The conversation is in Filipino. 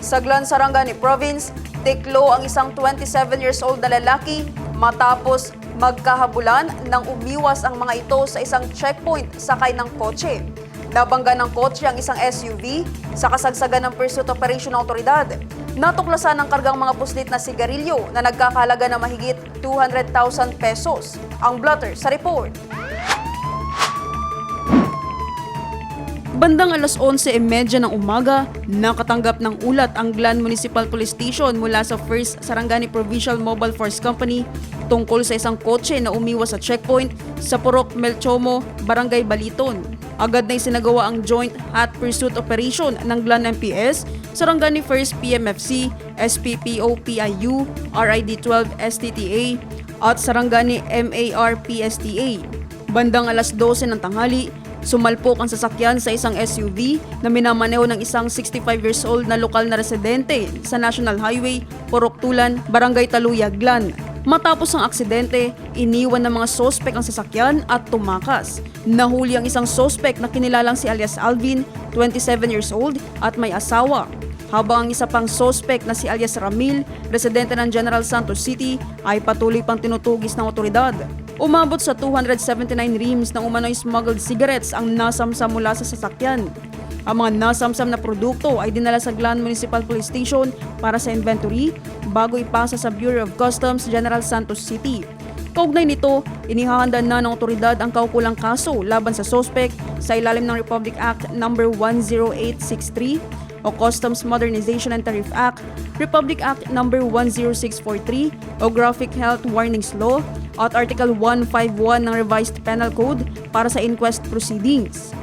Sa Glan, Sarangani Province, tiklo ang isang 27 years old na lalaki matapos magkahabulan nang umiwas ang mga ito sa isang checkpoint sakay ng kotse. Nabangga ng kotse ang isang SUV sa kasagsagan ng pursuit operation ng otoridad. Natuklasan ng kargang mga puslit na sigarilyo na nagkakahalaga na mahigit 200,000 pesos. Ang blotter sa report. Bandang alas 11:30 ng umaga, nakatanggap ng ulat ang Glan Municipal Police Station mula sa 1st Sarangani Provincial Mobile Force Company tungkol sa isang kotse na umiwas sa checkpoint sa Purok Melchomo, Barangay Baliton. Agad na isinagawa ang joint hot pursuit operation ng Glan MPS, Sarangani 1st PMFC, SPPO-PIU, RID-12 STTA at Sarangani MAR PSTA. Bandang alas 12 ng tanghali, sumalpok ang sasakyan sa isang SUV na minamaneho ng isang 65 years old na lokal na residente sa National Highway, Purok Tulan, Barangay Taluya, Glan. Matapos ang aksidente, iniwan ng mga sospek ang sasakyan at tumakas. Nahuli ang isang sospek na kinilalang si alias Alvin, 27 years old at may asawa. Habang ang isa pang sospek na si alias Ramil, residente ng General Santos City, ay patuloy pang tinutugis ng otoridad. Umabot sa 279 reams ng umano'y smuggled cigarettes ang nasamsam mula sa sasakyan. Ang mga nasamsam na produkto ay dinala sa Glan Municipal Police Station para sa inventory bago ipasa sa Bureau of Customs General Santos City. Kaugnay nito, inihahanda na ng otoridad ang kaukulang kaso laban sa sospek sa ilalim ng Republic Act No. 10863 o Customs Modernization and Tariff Act, Republic Act No. 10643 o Graphic Health Warnings Law at Article 151 ng Revised Penal Code para sa inquest proceedings.